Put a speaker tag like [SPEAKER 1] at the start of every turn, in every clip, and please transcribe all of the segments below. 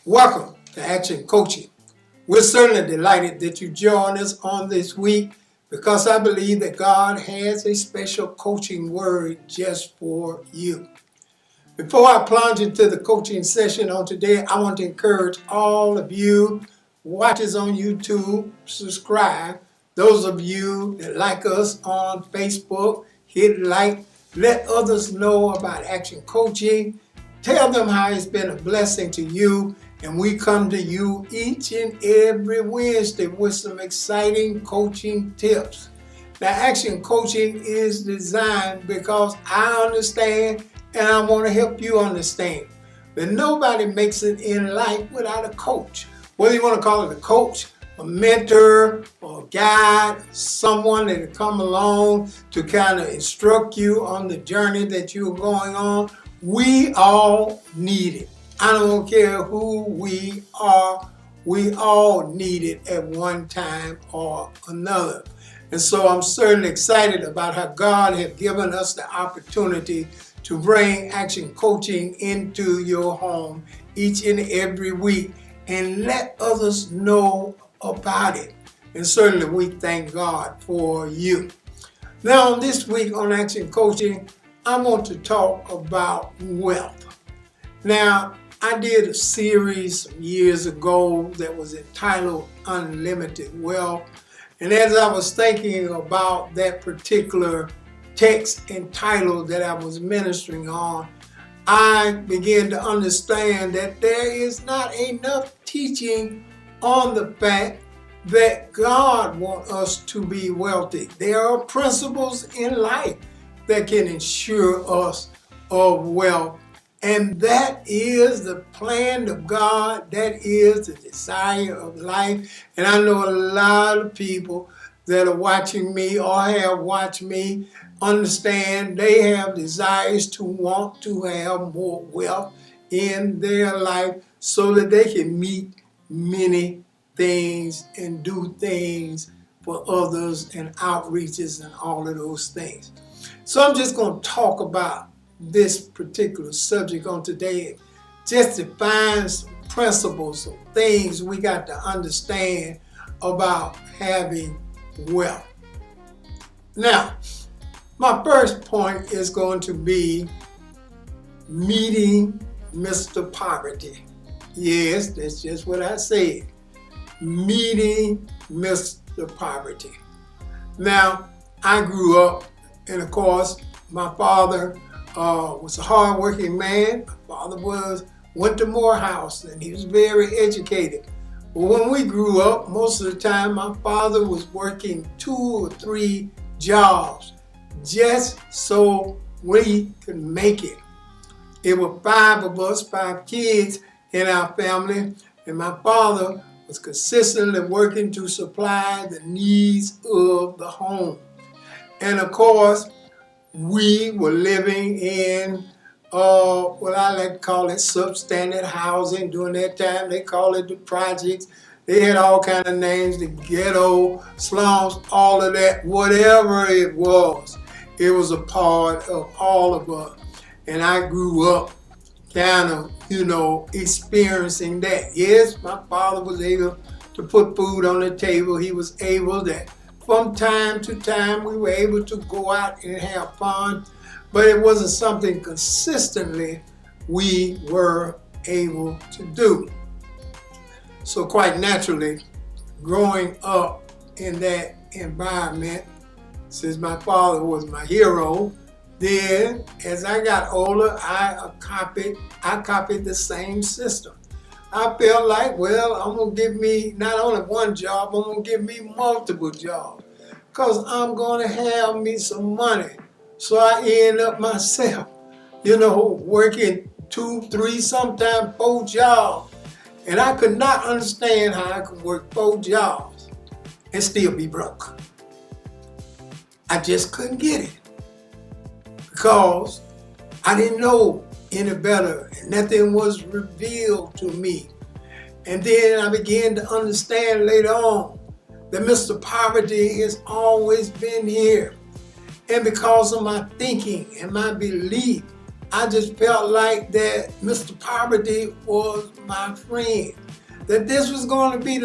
[SPEAKER 1] Welcome to Action Coaching. We're certainly delighted that you join us on this week because I believe that God has a special coaching word just for you. Before I plunge into the coaching session on today, I want to encourage all of you watchers on YouTube, subscribe. Those of you that like us on Facebook, hit like, let others know about Action Coaching. Tell them how it's been a blessing to you. And we come to you each and every Wednesday with some exciting coaching tips. Now, Action Coaching is designed because I understand and I want to help you understand that nobody makes it in life without a coach. Whether you want to call it a coach, a mentor, or a guide, someone that will come along to kind of instruct you on the journey that you're going on, we all need it. I don't care who we are, we all need it at one time or another. And so I'm certainly excited about how God has given us the opportunity to bring Action Coaching into your home each and every week and let others know about it. And certainly we thank God for you. Now, this week on Action Coaching, I want to talk about wealth. Now, I did a series some years ago that was entitled Unlimited Wealth. And as I was thinking about that particular text and title that I was ministering on, I began to understand that there is not enough teaching on the fact that God wants us to be wealthy. There are principles in life that can ensure us of wealth. And that is the plan of God. That is the desire of life. And I know a lot of people that are watching me or have watched me understand they have desires to want to have more wealth in their life so that they can meet many things and do things for others and outreaches and all of those things. So I'm just going to talk about this particular subject on today, just define some principles, some things we got to understand about having wealth. Now, my first point is going to be meeting Mr. Poverty. Yes, that's just what I said. Meeting Mr. Poverty. Now, I grew up, and of course, my father was a hard-working man. My father went to Morehouse, and he was very educated. But when we grew up, most of the time, my father was working 2 or 3 jobs just so we could make it. It were 5 of us, 5 kids in our family, and my father was consistently working to supply the needs of the home. And of course, we were living in what I like to call it substandard housing. During that time, they call it the projects. They had all kind of names, the ghetto, slums, all of that, whatever it was a part of all of us. And I grew up kind of, experiencing that. Yes, my father was able to put food on the table. He was able to, from time to time, we were able to go out and have fun, but it wasn't something consistently we were able to do. So quite naturally, growing up in that environment, since my father was my hero, then as I got older, I copied the same system. I felt like, well, I'm going to give me not only one job, I'm going to give me multiple jobs because I'm going to have me some money. So I end up myself, working 2, 3, sometimes 4 jobs. And I could not understand how I could work 4 jobs and still be broke. I just couldn't get it because I didn't know any better and nothing was revealed to me. And then I began to understand later on that Mr. Poverty has always been here. And because of my thinking and my belief I just felt like that Mr. Poverty was my friend. That this was going to be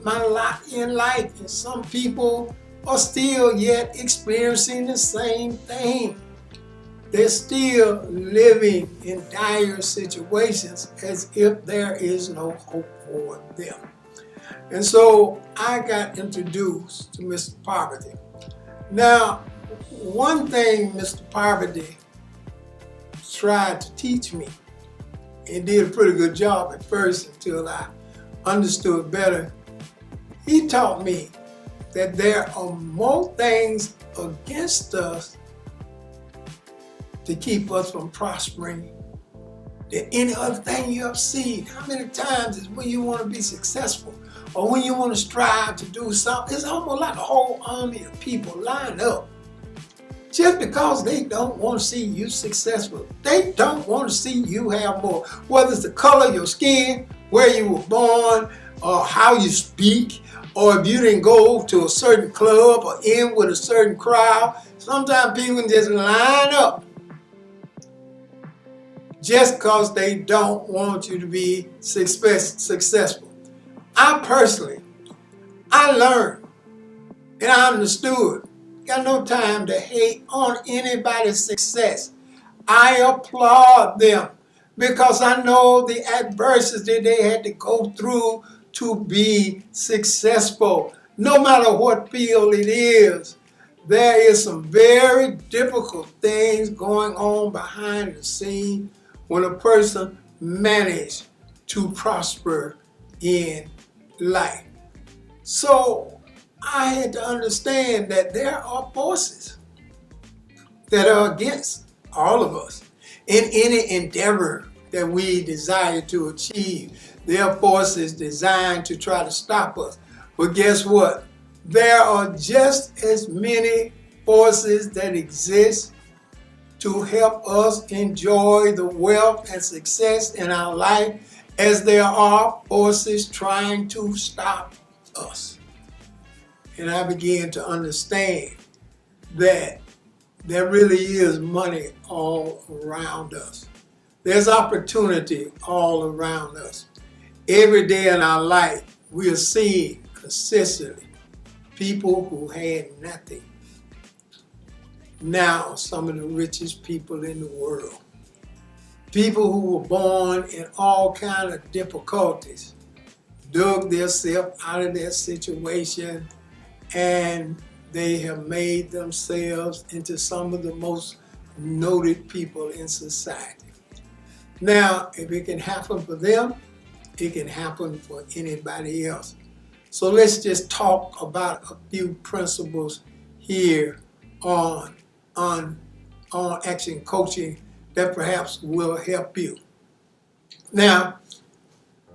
[SPEAKER 1] my lot in life. And some people are still yet experiencing the same thing. They're still living in dire situations as if there is no hope for them. And so I got introduced to Mr. Poverty. Now, one thing Mr. Poverty tried to teach me, and did a pretty good job at first until I understood better. He taught me that there are more things against us to keep us from prospering than any other thing you have seen. How many times is when you want to be successful or when you want to strive to do something, it's almost like a whole army of people line up just because they don't want to see you successful. They don't want to see you have more. Whether it's the color of your skin, where you were born, or how you speak, or if you didn't go to a certain club or in with a certain crowd. Sometimes people just line up just because they don't want you to be successful. I learned and I understood. Got no time to hate on anybody's success. I applaud them because I know the adversity they had to go through to be successful. No matter what field it is, there is some very difficult things going on behind the scene when a person manages to prosper in life. So I had to understand that there are forces that are against all of us in any endeavor that we desire to achieve. There are forces designed to try to stop us. But guess what? There are just as many forces that exist to help us enjoy the wealth and success in our life as there are forces trying to stop us. And I began to understand that there really is money all around us. There's opportunity all around us. Every day in our life, we are seeing consistently people who had nothing. Now, some of the richest people in the world. People who were born in all kinds of difficulties, dug themselves out of their situation, and they have made themselves into some of the most noted people in society. Now, if it can happen for them, it can happen for anybody else. So let's just talk about a few principles here on action coaching that perhaps will help you. Now,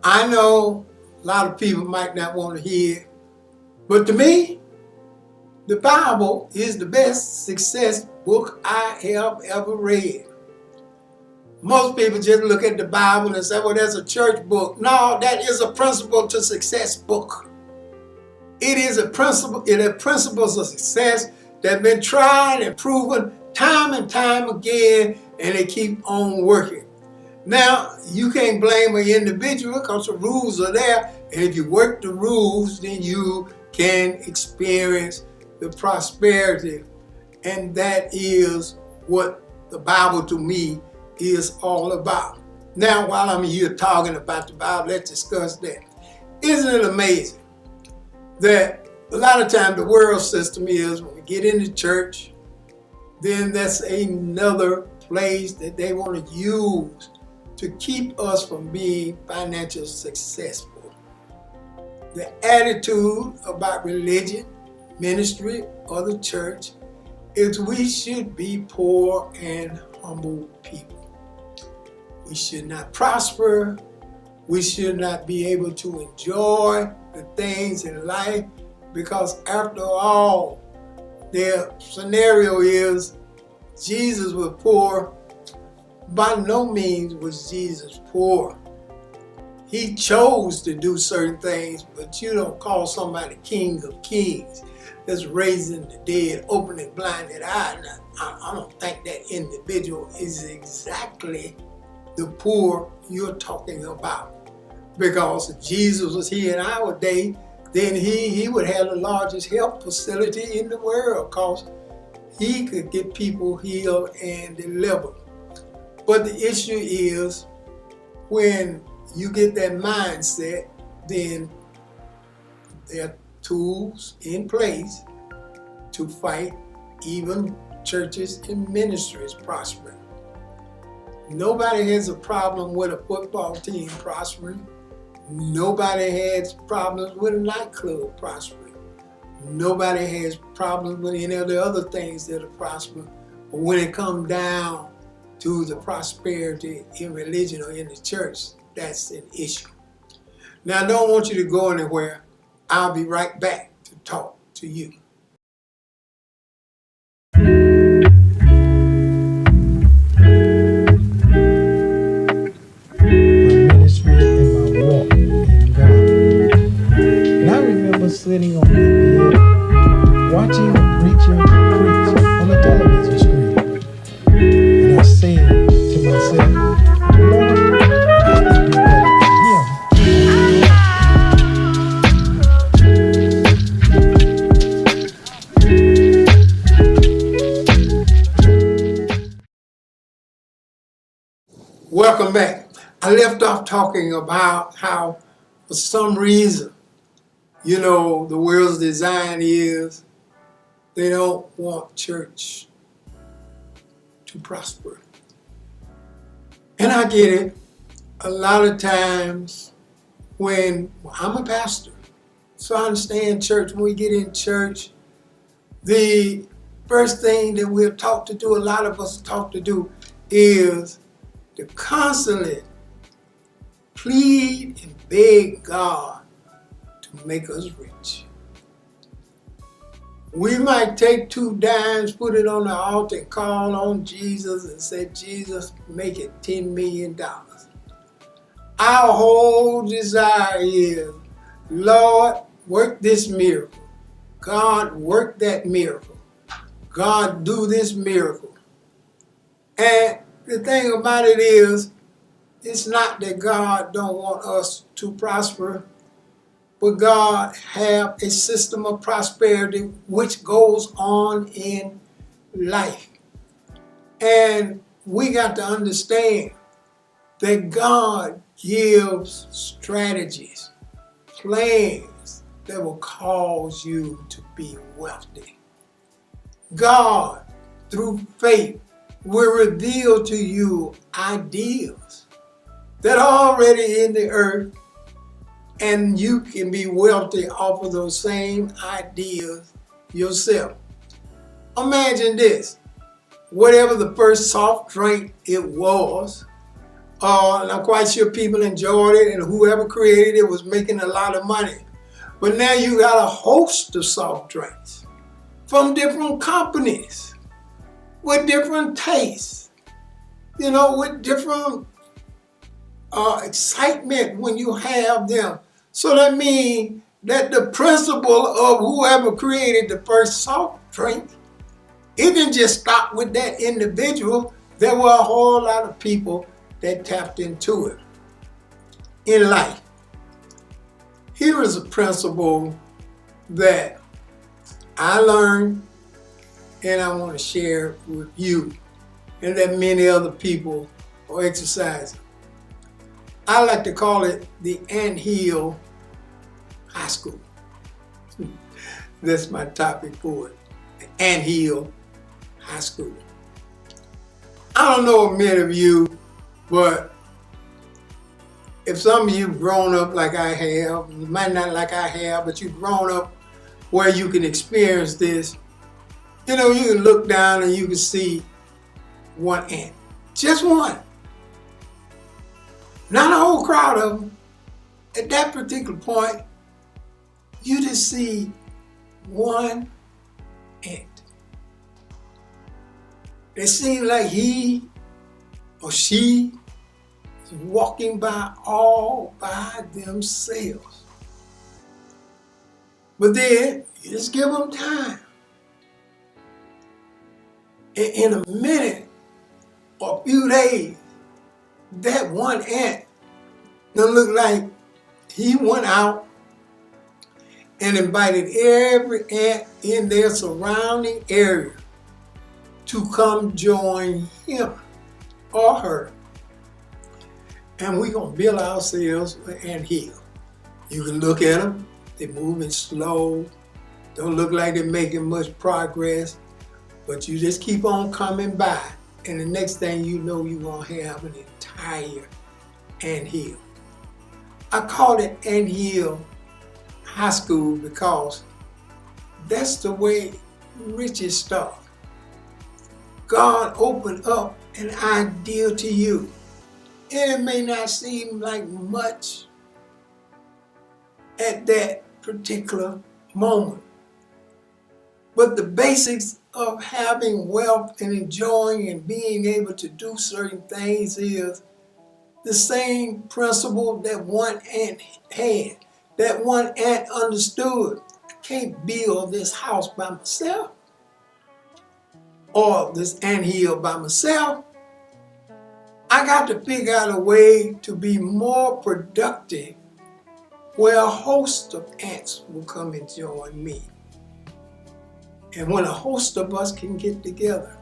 [SPEAKER 1] I know a lot of people might not want to hear, but to me, the Bible is the best success book I have ever read. Most people just look at the Bible and say, well, that's a church book. No, that is a principle to success book. It is a principle, it has principles of success that have been tried and proven time and time again, and they keep on working. Now, you can't blame an individual because the rules are there, and if you work the rules, then you can experience the prosperity, and that is what the Bible to me is all about. Now, while I'm here talking about the Bible, let's discuss that. Isn't it amazing that a lot of times the world system is when we get into church, then that's another place that they want to use to keep us from being financially successful. The attitude about religion, ministry, or the church is we should be poor and humble people. We should not prosper. We should not be able to enjoy the things in life because after all, their scenario is Jesus was poor. By no means was Jesus poor. He chose to do certain things, but you don't call somebody King of Kings. that's raising the dead, opening blinded eyes. I don't think that individual is exactly the poor you're talking about. Because if Jesus was here in our day, then he would have the largest health facility in the world, because he could get people healed and delivered. But the issue is, when you get that mindset, then there are tools in place to fight even churches and ministries prospering. Nobody has a problem with a football team prospering. Nobody has problems with a nightclub prospering. Nobody has problems with any of the other things that are prospering. But when it comes down to the prosperity in religion or in the church, that's an issue. Now, I don't want you to go anywhere. I'll be right back to talk to you.
[SPEAKER 2] Sitting on my bed, watching a preacher preach on a television screen. And I said to myself, Lord, I can do better than him.
[SPEAKER 1] Welcome back. I left off talking about how, for some reason, the world's design is they don't want church to prosper. And I get it. A lot of times when I'm a pastor, so I understand church. When we get in church, the first thing that we're taught to do, a lot of us are taught to do, is to constantly plead and beg God to make us rich. We might take 2 dimes, put it on the altar, and call on Jesus and say, Jesus, make it $10 million. Our whole desire is, Lord, work this miracle. God, work that miracle. God, do this miracle. And the thing about it is, it's not that God don't want us to prosper, but God have a system of prosperity which goes on in life. And we got to understand that God gives strategies, plans that will cause you to be wealthy. God, through faith, will reveal to you ideas that are already in the earth, and you can be wealthy off of those same ideas yourself. Imagine this. Whatever the first soft drink it was, and I'm quite sure people enjoyed it, and whoever created it was making a lot of money. But now you got a host of soft drinks from different companies with different tastes, with different excitement when you have them. So that means that the principle of whoever created the first soft drink, it didn't just stop with that individual. There were a whole lot of people that tapped into it in life. Here is a principle that I learned and I want to share with you, and that many other people are exercising. I like to call it the anthill high school. That's my topic for it, the anthill high school. I don't know many of you, but if some of you have grown up like I have, you might not like I have, but you've grown up where you can experience this. You can look down and you can see one ant, just one. Not a whole crowd of them. At that particular point, you just see one ant. It seems like he or she is walking by all by themselves. But then you just give them time. In a minute or a few days, that one ant don't look like he went out and invited every ant in their surrounding area to come join him or her. And we're going to build ourselves an anthill. You can look at them, they're moving slow, don't look like they're making much progress, but you just keep on coming by, and the next thing you know, you're going to have an entire anthill. I call it anthill high school because that's the way riches start. God opened up an idea to you, and it may not seem like much at that particular moment, but the basics of having wealth and enjoying and being able to do certain things is the same principle that one ant had. That one ant understood, I can't build this house by myself or this anthill by myself. I got to figure out a way to be more productive where a host of ants will come and join me. And when a host of us can get together,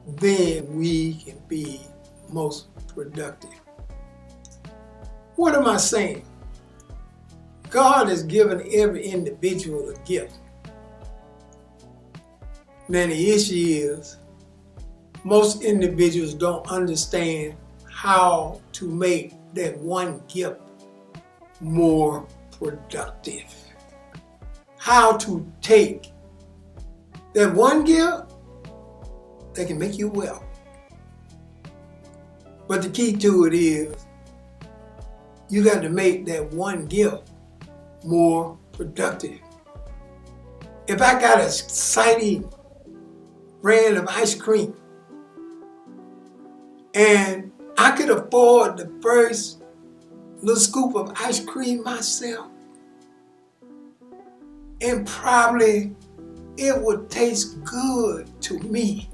[SPEAKER 1] then we can be most productive. What am I saying? God has given every individual a gift. Now the issue is, most individuals don't understand how to make that one gift more productive. How to take that one gift that can make you well. But the key to it is, you got to make that one gift more productive. If I got an exciting brand of ice cream and I could afford the first little scoop of ice cream myself, and probably it would taste good to me,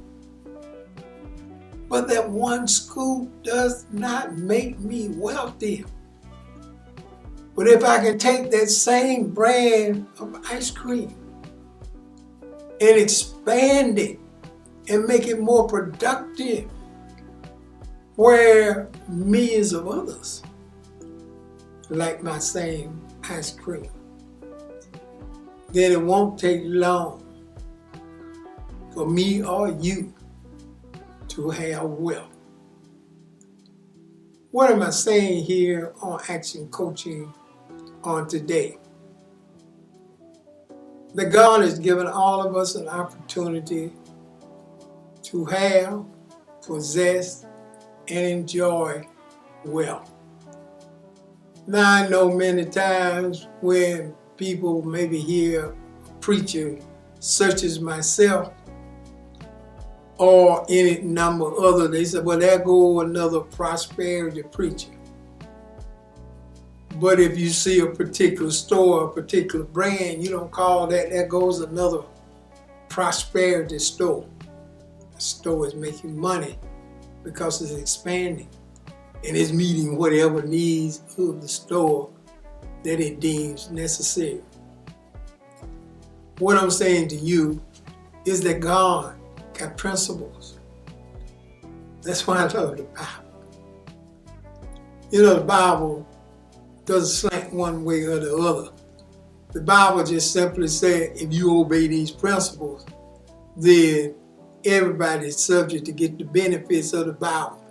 [SPEAKER 1] but that one scoop does not make me wealthy. But if I can take that same brand of ice cream and expand it and make it more productive, where millions of others like my same ice cream, then it won't take long for me or you to have wealth. What am I saying here on Action Coaching on today? That God has given all of us an opportunity to have, possess, and enjoy wealth. Now I know many times when people maybe hear a preacher such as myself or any number of others, they say, well, there goes another prosperity preacher. But if you see a particular store, a particular brand, you don't call that, there goes another prosperity store. The store is making money because it's expanding and it's meeting whatever needs of the store that it deems necessary. What I'm saying to you is that God got principles. That's why I love the Bible. You know, the Bible doesn't slant one way or the other. The Bible just simply said, if you obey these principles, then everybody's subject to get the benefits of the Bible.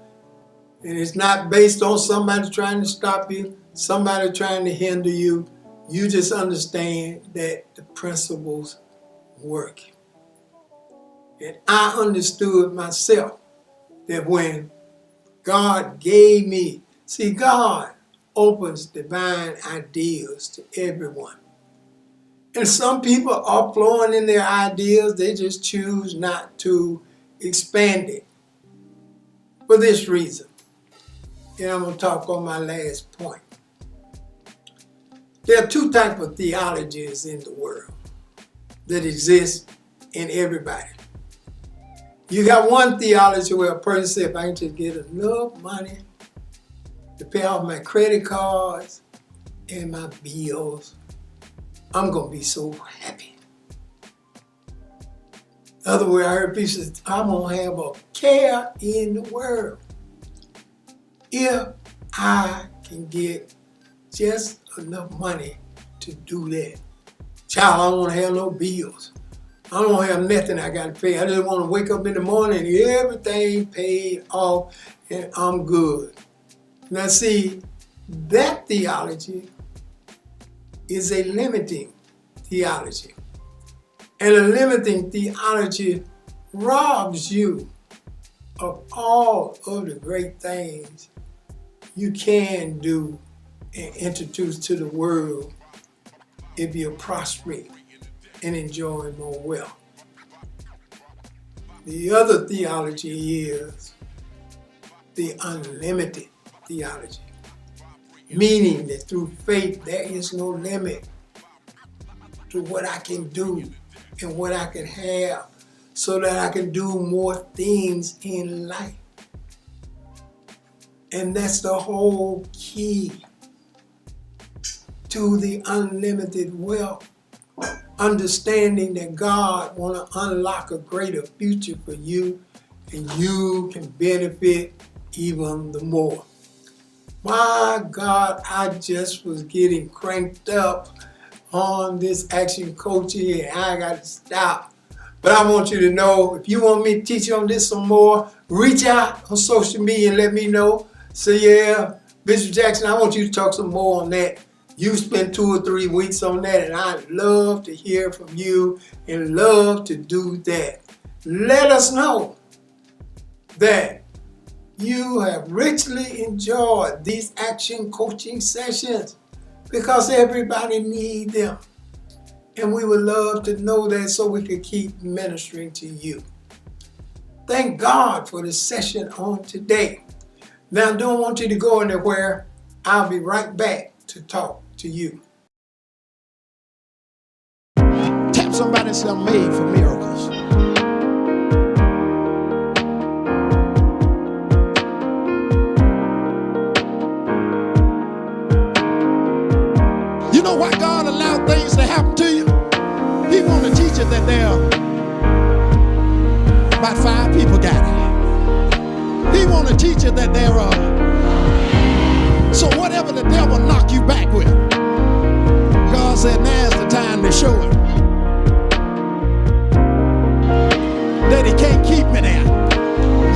[SPEAKER 1] And it's not based on somebody trying to stop you, somebody trying to hinder you. You just understand that the principles work. And I understood myself that when God gave me, see, God opens divine ideas to everyone. And some people are flowing in their ideas, they just choose not to expand it for this reason. And I'm going to talk on my last point. There are two types of theologies in the world that exist in everybody. You got one theology where a person says, if I can just get enough money to pay off my credit cards and my bills, I'm going to be so happy. In other words, I heard people say, I'm going to have a care in the world if I can get just enough money to do that. Child, I don't want to have no bills. I don't have nothing I got to pay. I just want to wake up in the morning and everything paid off and I'm good. Now see, that theology is a limiting theology. And a limiting theology robs you of all of the great things you can do and introduce to the world if you're prospering and enjoying more wealth. The other theology is the unlimited theology, meaning that through faith there is no limit to what I can do and what I can have so that I can do more things in life. And that's the whole key to the unlimited wealth. Understanding that God wants to unlock a greater future for you and you can benefit even the more. My God, I just was getting cranked up on this action coaching and I got to stop. But I want you to know, if you want me to teach you on this some more, reach out on social media and let me know. Say, yeah, Bishop Jackson, I want you to talk some more on that. You spent 2 or 3 weeks on that, and I'd love to hear from you and love to do that. Let us know that you have richly enjoyed these action coaching sessions because everybody needs them. And we would love to know that so we can keep ministering to you. Thank God for the session on today. Now, I don't want you to go anywhere. I'll be right back to talk to you.
[SPEAKER 2] Tap somebody and say, I'm made for miracles. You know why God allowed things to happen to you? He wants to teach you that there are about 5 people got it. He wants to teach you that there are. So whatever the devil knock you back with, God said now's the time to show him that he can't keep me there.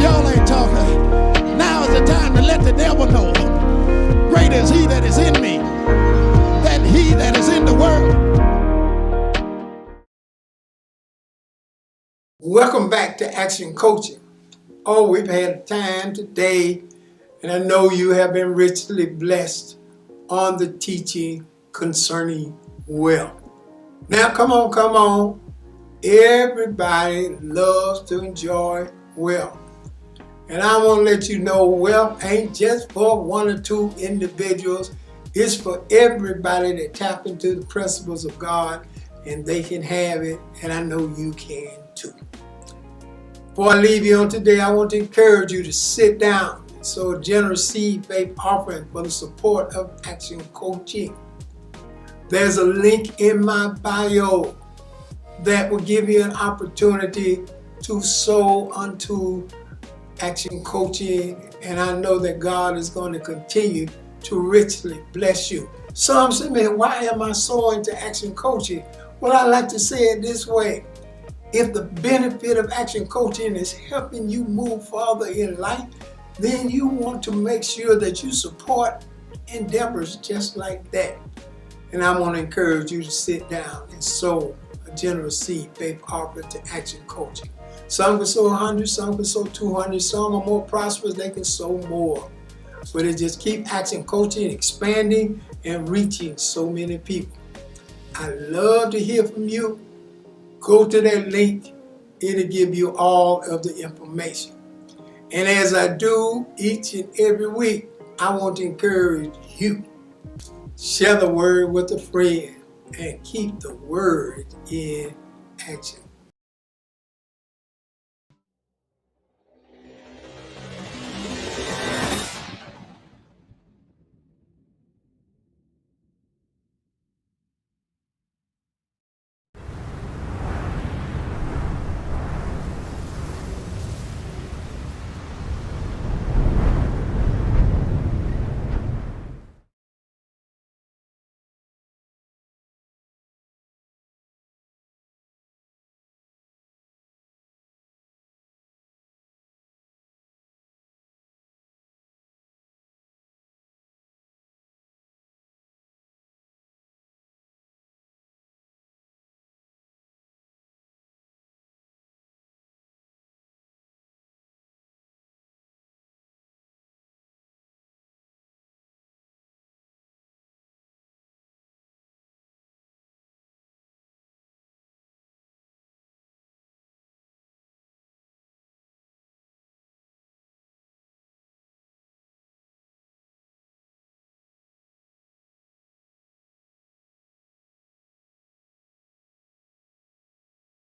[SPEAKER 2] Y'all ain't talking. Now is the time to let the devil know greater is he that is in me than he that is in the world.
[SPEAKER 1] Welcome back to Action Coaching. Oh, we've had a time today, and I know you have been richly blessed on the teaching concerning wealth. Now, come on. Everybody loves to enjoy wealth. And I want to let you know wealth ain't just for 1 or 2 individuals. It's for everybody that tap into the principles of God, and they can have it, and I know you can too. Before I leave you on today, I want to encourage you to sit down and sow a generous seed faith offering for the support of Action Coaching. There's a link in my bio that will give you an opportunity to sow unto Action Coaching, and I know that God is going to continue to richly bless you. Some say, man, why am I sowing to Action Coaching? Well, I like to say it this way. If the benefit of Action Coaching is helping you move farther in life, then you want to make sure that you support endeavors just like that. And I want to encourage you to sit down and sow a generous seed faith offering to Action Coaching. Some can sow 100, some can sow 200, some are more prosperous, they can sow more. But it just keep Action Coaching expanding and reaching so many people. I love to hear from you. Go to that link, it'll give you all of the information. And as I do each and every week, I want to encourage you Share the word with a friend and keep the word in action.